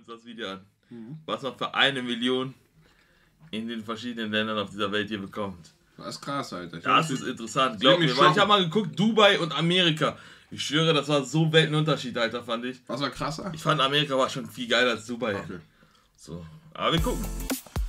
uns das Video an. Was man für 1 Million in den verschiedenen Ländern auf dieser Welt hier bekommt. Das ist krass, Alter. Das ist interessant, glaub mir. Weil ich habe mal geguckt, Dubai und Amerika. Ich schwöre, das war so Weltenunterschied, Alter, fand ich. Was war krasser? Ich fand Amerika war schon viel geiler als Dubai. Okay. So, aber wir gucken.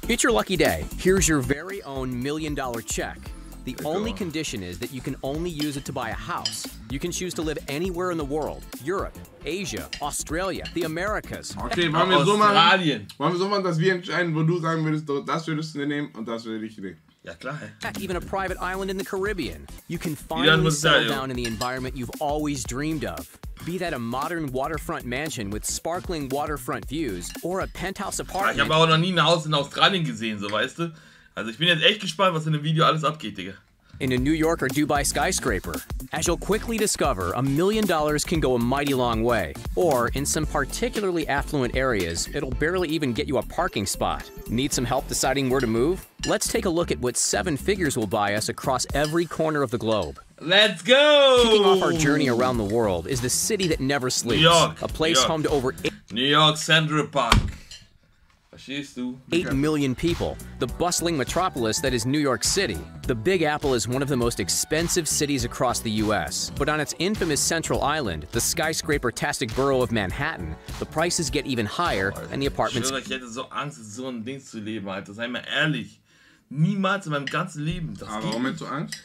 It's your lucky day. Here's your very own $1 million check. The only condition is that you can only use it to buy a house. You can choose to live anywhere in the world. Europe, Asia, Australia, the Americas. Okay, wollen wir so machen, dass wir entscheiden, wo du sagen würdest, das würdest du nehmen und das würde ich nehmen. Ja klar. Heck, even a private island in the Caribbean. You can finally settle down in the environment you've always dreamed of. Be that a modern waterfront mansion with sparkling waterfront views or a penthouse apartment. Ich habe auch noch nie ein Haus in Australien gesehen, so weißt du. Also ich bin jetzt echt gespannt, was in dem Video alles abgeht, Digga. In a New York or Dubai skyscraper. As you'll quickly discover, $1 million can go a mighty long way. Or, in some particularly affluent areas, it'll barely even get you a parking spot. Need some help deciding where to move? Let's take a look at what 7 figures will buy us across every corner of the globe. Let's go! Kicking off our journey around the world is the city that never sleeps. New York, a place home to over New York Central Park. Verstehst du? 8 million people, the bustling metropolis that is New York City. The Big Apple is one of the most expensive cities across the US. But on its infamous Central Island, the skyscraper-tastic borough of Manhattan, the prices get even higher and the apartments... Ich hätte so Angst, so ein Ding zu leben, Alter. Sei mal ehrlich. Niemals in meinem ganzen Leben. Das aber warum hättest du Angst?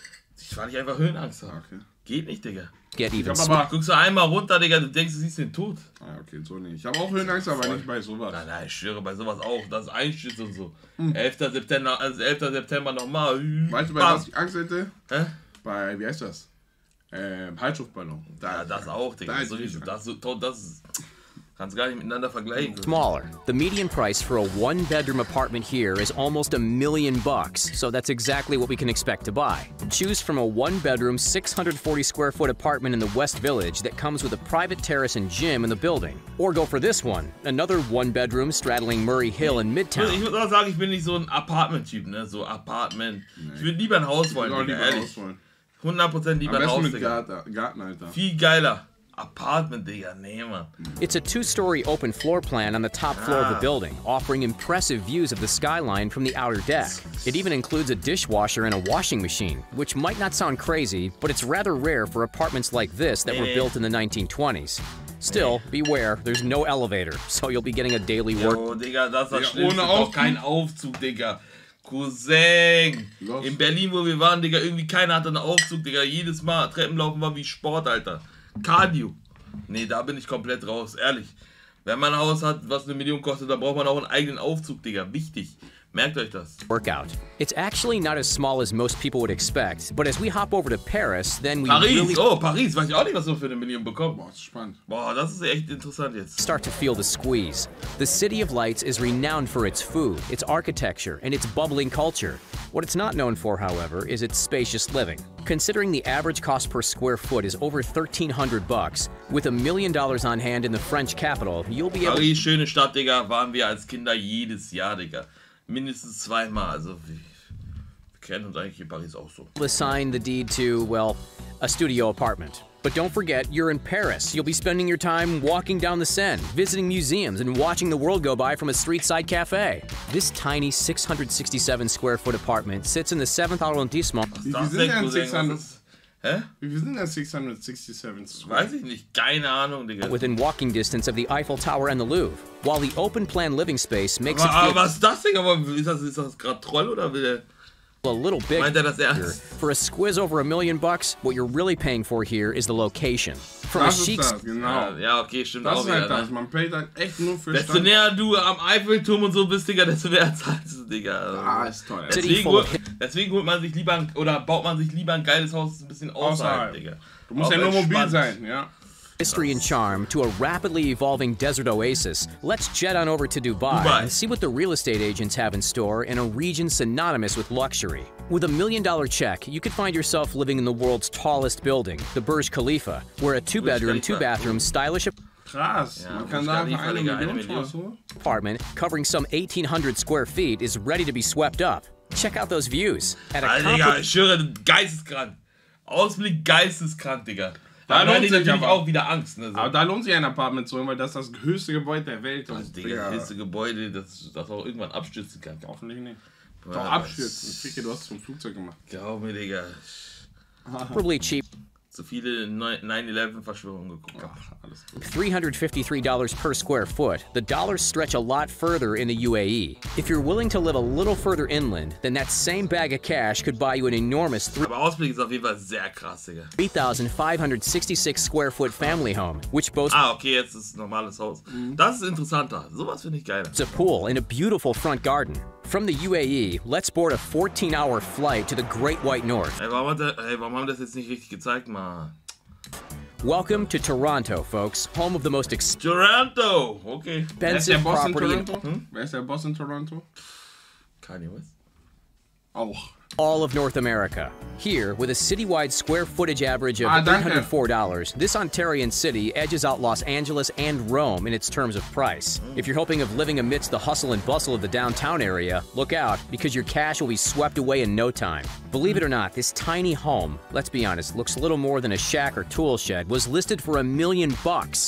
Weil ich einfach Höhenangst habe. Okay. Geht nicht, Digga. Get even aber guckst du einmal runter, Digga, du denkst, du siehst den Tod. Ah, okay, so nicht. Ich habe auch Höhenangst, aber nicht bei sowas. Nein, ich schwöre, bei sowas auch. Das ist Einstürze und so. 11. September nochmal. Weißt du, bei was ich Angst hätte? Hä? Bei, wie heißt das? Heizluftballon. Ja, das auch, Digga. Das kannst gar nicht miteinander vergleichen. Smaller. The median price for a 1-bedroom apartment here is almost $1 million, so that's exactly what we can expect to buy. Choose from a 1-bedroom, 640-square-foot apartment in the West Village that comes with a private terrace and gym in the building. Or go for this one, another 1-bedroom straddling Murray Hill in Midtown. Ich muss auch sagen, ich bin nicht so ein Apartment-Typ, ne? So Apartment. Nee. Ich würde lieber ein Haus wollen, Digga, ehrlich. 100% lieber ein Haus, mit Digga. Garten, Alter. Viel geiler. Apartment, Digga, nee, man. It's a 2-story open floor plan on the top floor of the building, offering impressive views of the skyline from the outer deck. It even includes a dishwasher and a washing machine, which might not sound crazy, but it's rather rare for apartments like this that were built in the 1920s. Still, beware, there's no elevator, so you'll be getting a daily work. Oh, Digga, das ist das Schlimmste. Auch kein Aufzug, Digga. Cousin. In Berlin, wo wir waren, Digga, irgendwie keiner hatte einen Aufzug, Digga. Jedes Mal Treppenlaufen war wie Sport, Alter. Cardio. Nee, da bin ich komplett raus, ehrlich. Wenn man ein Haus hat, was 1 Million kostet, dann braucht man auch einen eigenen Aufzug, Digga. Wichtig. Merkt euch das. Workout. It's actually not as small as most people would expect, but as we hop over to Paris, then we Paris, oh, Paris, weiß ich auch nicht, was wir für 1 Million bekommen. Boah, das ist spannend. Boah, das ist echt interessant jetzt. Start to feel the squeeze. The City of Lights is renowned for its food, its architecture, and its bubbling culture. What it's not known for, however, is its spacious living. Considering the average cost per square foot is over $1,300, with $1 million on hand in the French capital, you'll be able... Paris, schöne Stadt, Digga, waren wir als Kinder jedes Jahr, Digga. Mindestens 2-mal, also wir kennen uns eigentlich in Paris auch so. Assign the deed to, well, a studio apartment. But don't forget, you're in Paris. You'll be spending your time walking down the Seine, visiting museums, and watching the world go by from a street-side cafe. This tiny 667-square-foot apartment sits in the 7th arrondissement. Hä? Wie viel sind denn 667? Weiß ich nicht, keine Ahnung, Digga. Within walking distance of the Eiffel Tower and the Louvre, while the open-plan living space makes it feel... was ist das, Digga? Ist das gerade Troll oder will der... a little big. Meint das ernst? For a squiz over $1 million, what you're really paying for here is the location. From das a chic... ist das, genau. Ja, okay, stimmt das auch ist halt wieder. Das. Man payt halt echt nur für desto näher du am Eiffelturm und so bist, Digga, desto mehr zahlst du, Digga. Ah, ist toll. Deswegen holt man sich lieber oder baut man sich lieber ein geiles Haus ein bisschen außerhalb, Digga. Du musst ja nur mobil sein, ja. History and charm to a rapidly evolving desert oasis, let's jet on over to Dubai and see what the real estate agents have in store in a region synonymous with luxury. With $1 million check, you could find yourself living in the world's tallest building, the Burj Khalifa, where a 2-bedroom, 2-bathroom, stylish Krass, man kann da für 1 Million apartment covering some 1,800 square feet is ready to be swept up. Check out those views. Alter, Digga, ich schwöre, geisteskrank. Ausblick geisteskrank, Digga. Da lohnt sich natürlich auch wieder Angst. Ne? So. Aber da lohnt sich ein Apartment zu holen, weil das ist das höchste Gebäude der Welt. Also, Digga, das höchste Gebäude, das auch irgendwann abstürzen kann. Hoffentlich nicht. Doch abstürzen. Ich denke, du hast es vom Flugzeug gemacht. Glaub mir, Digga. Probably cheap. So viele 9/11-Verschwörungen geguckt habe. $353 per square foot, the dollars stretch a lot further in the UAE. If you're willing to live a little further inland, then that same bag of cash could buy you an enormous Aber Ausblick ist auf jeden Fall sehr krass, Digga. 3,566 square foot family home, which boasts okay, jetzt ist ein normales Haus. Das ist interessanter. Sowas finde ich geil. a pool and a beautiful front garden. From the UAE, let's board a 14-hour flight to the Great White North. Ey, warum haben wir das jetzt nicht richtig gezeigt, Mann? Welcome to Toronto, folks, home of the most Toronto! Okay. expensive property in Wer ist der Boss in Toronto? Kanye West. Auch. all of North America. Here, with a citywide square footage average of $804, this Ontarian city edges out Los Angeles and Rome in its terms of price. If you're hoping of living amidst the hustle and bustle of the downtown area, look out, because your cash will be swept away in no time. Believe it or not, this tiny home, let's be honest, looks little more than a shack or tool shed, was listed for $1 million. The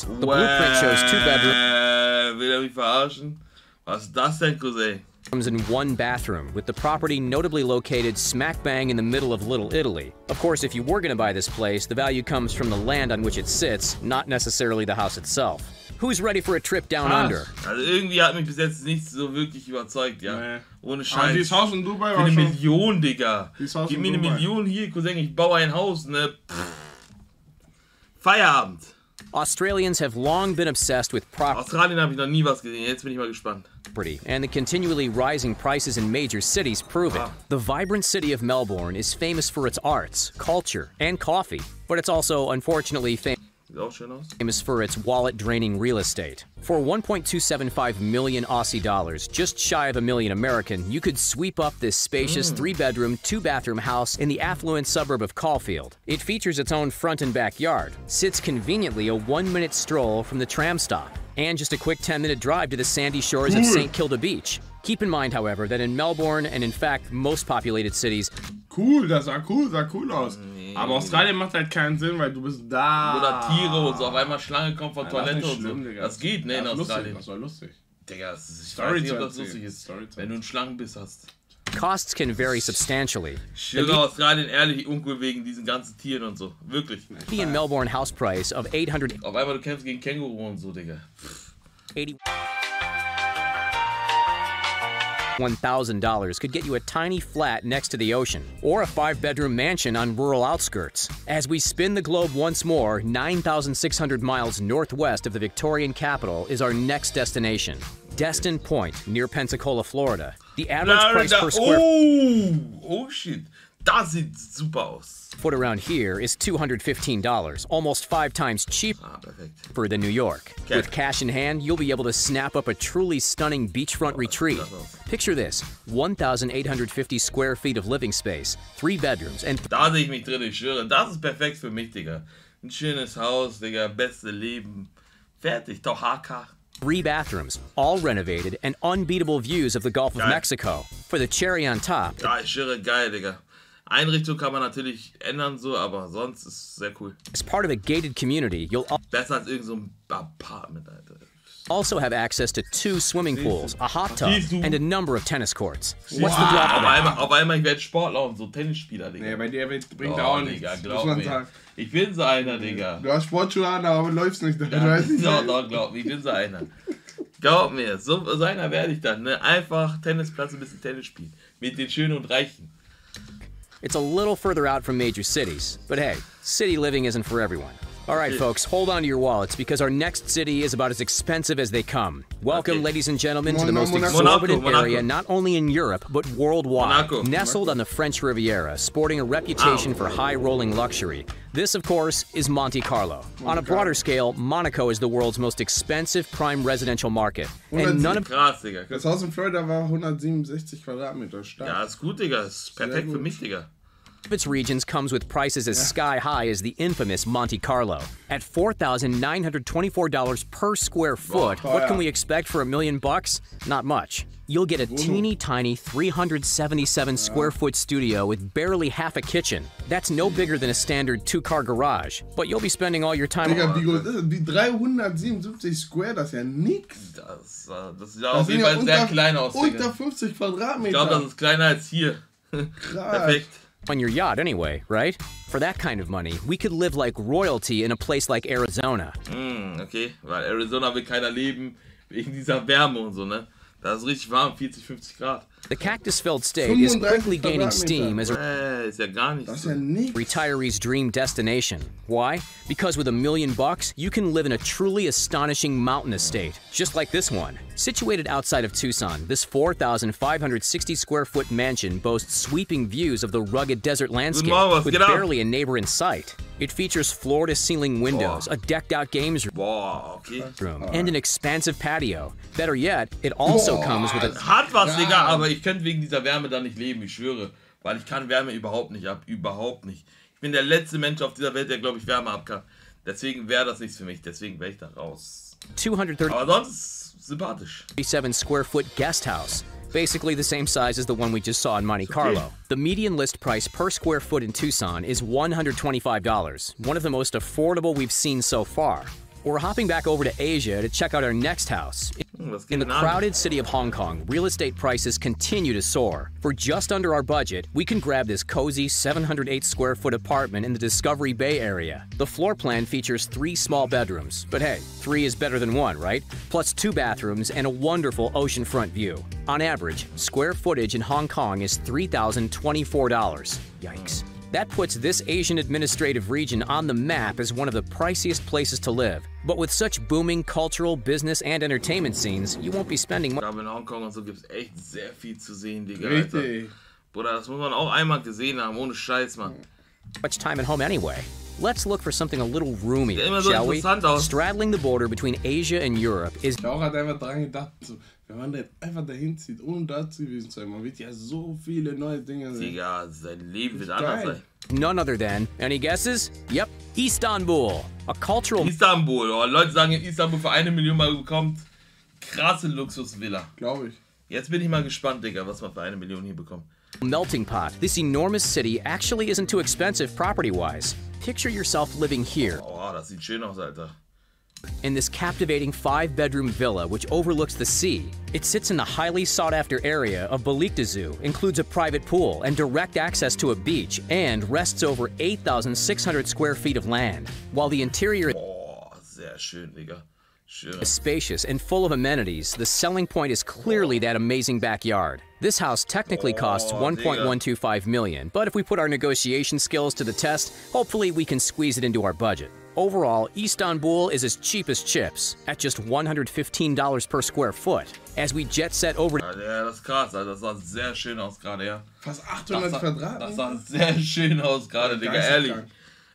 blueprint shows 2 bedrooms. Will er mich verarschen? Was ist das denn, Cousin? In 1 bathroom, with the property notably located smack bang in the middle of Little Italy. Of course, if you were going to buy this place, the value comes from the land on which it sits, not necessarily the house itself. Who's ready for a trip down under? Also irgendwie hat mich bis jetzt nichts so wirklich überzeugt, ja. Nee. Ohne Scheiß. Aber dieses Haus in Dubai war schon... Für 1 Million, Digga. Gib mir 1 Million hier, Cousin, ich baue ein Haus, ne? Feierabend. Australians have long been obsessed with property. Australien habe ich noch nie was gesehen, jetzt bin ich mal gespannt. And the continually rising prices in major cities prove it. The vibrant city of Melbourne is famous for its arts, culture, and coffee, but it's also, unfortunately, famous for its wallet-draining real estate. For 1.275 million Aussie dollars, just shy of $1 million American, you could sweep up this spacious 3-bedroom, 2-bathroom house in the affluent suburb of Caulfield. It features its own front and backyard, sits conveniently a 1-minute stroll from the tram stop, and just a quick 10-minute drive to the sandy shores of St. Kilda Beach. Keep in mind, however, that in Melbourne and in fact most populated cities... Cool, das sah cool aus. Nee. Aber Australien macht halt keinen Sinn, weil du bist da. Oder Tiere und so, auf einmal Schlange kommt von Toilette und so. Digga. Das geht, ne, in Australien. Das war lustig. Digga, ich weiß nicht, ob das lustig ist, wenn du einen Schlangenbiss hast. Costs can vary substantially. Schilder Australien ehrlich uncool wegen diesen ganzen Tieren und so. Wirklich. The in Melbourne house price of $800. Auf einmal du kämpfst gegen Känguru und so, Digga. $1,000 could get you a tiny flat next to the ocean, or a 5-bedroom mansion on rural outskirts. As we spin the globe once more, 9,600 miles northwest of the Victorian capital is our next destination. Destin Point, near Pensacola, Florida. The average price per square... Oh shit, das sieht super aus. Foot around here is $215, almost 5 times cheaper than New York. Okay. With cash in hand, you'll be able to snap up a truly stunning beachfront retreat. Picture this, 1,850 square feet of living space, 3 bedrooms and... Da sehe ich mich drin, ich schwöre, das ist perfekt für mich, Digga. Ein schönes Haus, Digga, beste Leben. Fertig, doch HK. 3 bathrooms, all renovated, and unbeatable views of the Gulf of Mexico. For the cherry on top... Ja, ich schwöre, geil, Digga. Einrichtung kann man natürlich ändern, so, aber sonst ist es sehr cool. As part of a gated community, you'll besser als irgend so ein Apartment, Alter. Also have access to 2 swimming pools, a hot tub, and a number of tennis courts. What's the drop? Auf einmal ich werde Sportler und so Tennisspieler, Digga. Nee, bei dir bringt auch nichts, Digga, glaub mir. Ich bin so einer, Digga. Du hast Sportschuhe an, aber läufst nicht. Doch, glaub mir, ich bin so einer. Glaub mir, so einer werde ich dann, ne? Einfach Tennisplatz, ein bisschen Tennis spielen. Mit den Schönen und Reichen. It's a little further out from major cities, but hey, city living isn't for everyone. All right, folks, hold on to your wallets because our next city is about as expensive as they come. Welcome, ladies and gentlemen, to the most exorbitant area not only in Europe, but worldwide. Nestled on the French Riviera, sporting a reputation for high-rolling luxury. This, of course, is Monte Carlo. On a broader scale, Monaco is the world's most expensive prime residential market. And none of... Krass, Digga. Das Haus in Florida war 167 Quadratmeter stark. Ja, ist gut, Digga. Ist perfekt für mich, Digga. its regions comes with prices as sky high as the infamous Monte Carlo. At $4,924 per square foot, what can we expect for $1 million? Not much. You'll get a teeny tiny 377 square foot studio with barely half a kitchen. That's no bigger than a standard 2-car garage, but you'll be spending all your time. Digga, die 377 Square, das ist ja nix. Das sieht auf jeden Fall sehr klein aus, Digga. Unter 50 Quadratmeter. Ich glaube, das ist kleiner als hier. Perfekt. On your yacht anyway, right? For that kind of money, we could live like royalty in a place like Arizona. Okay, weil Arizona will keiner leben wegen dieser Wärme und so, ne? Da ist richtig warm, 40, 50 Grad. The cactus-filled state is quickly gaining steam as ist ja gar nicht so. Retirees' dream destination. Why? Because with $1 million, you can live in a truly astonishing mountain estate, just like this one. Situated outside of Tucson, this 4,560 square foot mansion boasts sweeping views of the rugged desert landscape with barely a neighbor in sight. It features floor-to-ceiling windows, a decked-out games room, and an expansive patio. Better yet, it also comes with a... Hat was, Digga, aber ich könnte wegen dieser Wärme da nicht leben, ich schwöre. Weil ich kann Wärme überhaupt nicht ab, überhaupt nicht. Ich bin der letzte Mensch auf dieser Welt, der, glaube ich, Wärme ab kann. Deswegen wäre das nichts für mich, deswegen wäre ich da raus. 230. Aber sonst sympathisch. 37 square foot guest house. Basically the same size as the one we just saw in Monte Carlo. The median list price per square foot in Tucson is $125, one of the most affordable we've seen so far. We're hopping back over to Asia to check out our next house. In the crowded city of Hong Kong, real estate prices continue to soar. For just under our budget, we can grab this cozy 708 square foot apartment in the Discovery Bay area. The floor plan features 3 small bedrooms, but hey, 3 is better than 1, right? Plus 2 bathrooms and a wonderful oceanfront view. On average, square footage in Hong Kong is $3,024. Yikes. That puts this Asian administrative region on the map as one of the priciest places to live. But with such booming cultural, business, and entertainment scenes, you won't be spending much. Ich glaube, in Hongkong und so gibt es echt sehr viel zu sehen, Digga. Alter. Bruder, das muss man auch einmal gesehen haben, ohne Scheiß, Mann. Much time at home anyway. Let's look for something a little roomy, so shall we? Straddling the border between Asia and Europe is... Ich auch einfach dran gedacht, so, wenn man jetzt einfach dahin zieht, ohne da gewesen zu sein, man wird ja so viele neue Dinge sehen. Digga, sein Leben wird anders sein. None other than, any guesses? Yep, Istanbul, a cultural... Istanbul, oh, Leute sagen in Istanbul für 1 Million mal bekommt. Krasse Luxusvilla. Glaube ich. Jetzt bin ich mal gespannt, Digga, was man für 1 Million hier bekommt. Melting pot. This enormous city actually isn't too expensive property-wise. Picture yourself living here. Oh, das sieht schön aus, Alter. In this captivating 5-bedroom villa which overlooks the sea. It sits in the highly sought-after area of ZUUU, includes a private pool and direct access to a beach, and rests over 8,600 square feet of land. While the interior sehr schön, Digga. Schön. is spacious and full of amenities, the selling point is clearly that amazing backyard. This house technically costs $1.125 million, but if we put our negotiation skills to the test, hopefully we can squeeze it into our budget. Overall, Istanbul is as cheap as chips, at just $115 per square foot. As we jet set over... Ja, das ist krass, Alter. Das sah sehr schön aus gerade, ja. Fast 800 Quadratmeter. Das sah sehr schön aus gerade, Digga, ehrlich.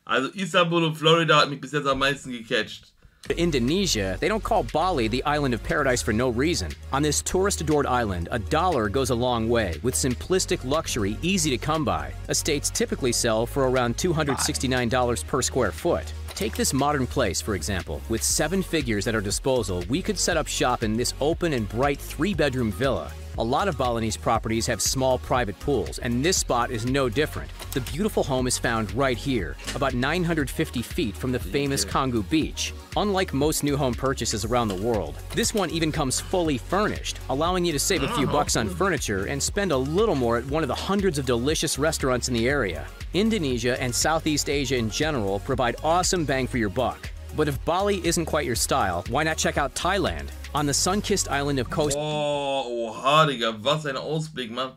Also Istanbul und Florida hat mich bis jetzt am meisten gecatcht. Indonesia, they don't call Bali the island of paradise for no reason. On this tourist-adored island, $1 goes a long way, with simplistic luxury easy to come by. Estates typically sell for around $269 per square foot. Take this modern place, for example. With 7 figures at our disposal, we could set up shop in this open and bright 3-bedroom villa. A lot of Balinese properties have small private pools, and this spot is no different. The beautiful home is found right here, about 950 feet from the famous Canggu Beach. Unlike most new home purchases around the world, this one even comes fully furnished, allowing you to save a few bucks on furniture and spend a little more at one of the hundreds of delicious restaurants in the area. Indonesia and Southeast Asia in general provide awesome bang for your buck. But if Bali isn't quite your style, why not check out Thailand? On the sun-kissed island of Koh Oha, Digga, was ein Ausblick, Mann.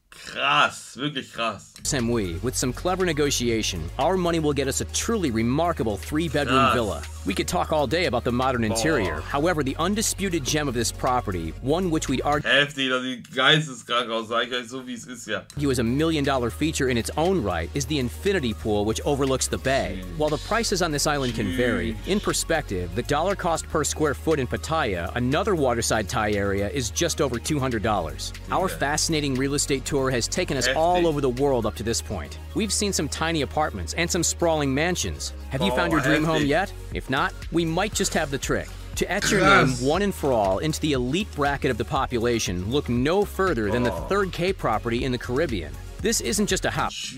Krass, wirklich krass. Samui, with some clever negotiation, our money will get us a truly remarkable 3-bedroom villa. We could talk all day about the modern interior. However, the undisputed gem of this property, one which we'd argue heftig, das sieht geisteskrank aus, sag ich euch so wie es ist, ja. Was a $1 million feature in its own right is the infinity pool which overlooks the bay. While the prices on this island can vary, in perspective, the dollar cost per square foot in Pattaya, another waterside Thai area, is just over $200. Our fascinating real estate tour tour has taken us all over the world up to this point. We've seen some tiny apartments and some sprawling mansions. Have you found your dream home yet? If not, we might just have the trick. To etch your name one and for all into the elite bracket of the population, look no further than the 3rd K property in the Caribbean. This isn't just a house.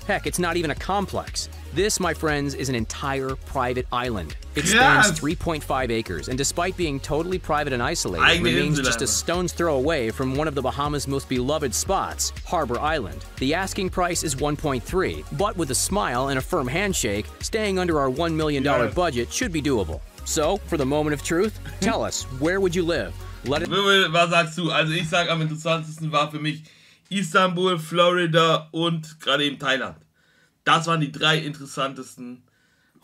Heck, it's not even a complex. This, my friends, is an entire private island. It spans 3.5 acres, and despite being totally private and isolated, remains just a stone's throw away from one of the Bahamas' most beloved spots, Harbor Island. The asking price is 1.3, but with a smile and a firm handshake, staying under our $1 million budget should be doable. So, for the moment of truth, tell us, where would you live? Was sagst du? Also ich sag, am interessantesten war für mich Istanbul, Florida und gerade eben Thailand. Das waren die 3 interessantesten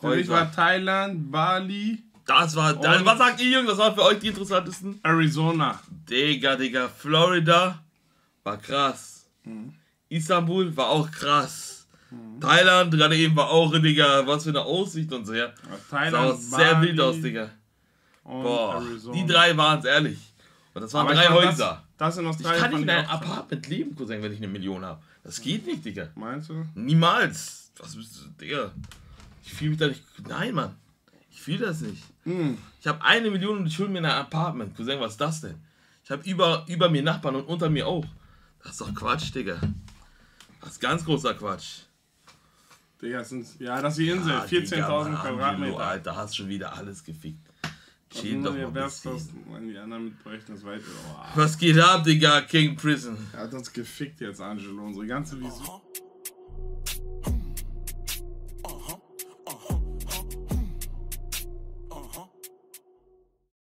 Häuser. Für mich war Thailand, Bali. Das war, was sagt ihr, Jungs? Das waren für euch die interessantesten? Arizona. Digga, Florida war krass. Istanbul war auch krass. Thailand gerade eben war auch, Digga, was für eine Aussicht und so, ja. Thailand, sah sehr Bali wild aus, Digga. Boah, Arizona. Die 3 waren es, ehrlich. Und das waren 3 Häuser. Das sind noch 3. Ich kann nicht in einem Apartment leben, Cousin, wenn ich 1 Million habe. Das geht nicht, Digga. Meinst du? Niemals. Was bist du, Digga? Ich fühle mich da nicht. Nein, Mann. Ich fühle das nicht. Ich habe 1 Million und ich hole mir ein Apartment. Cousin, was ist das denn? Ich habe über mir Nachbarn und unter mir auch. Das ist doch Quatsch, Digga. Das ist ganz großer Quatsch. Digga, das ist die Insel. 14.000 Quadratmeter. Alter, hast schon wieder alles gefickt. Chill doch mal ein bisschen. Wenn die anderen mitbräuchten, das weiter. Was geht ab, Digga? King Prison. Er hat uns gefickt jetzt, Angelo. Unsere ganze Vision.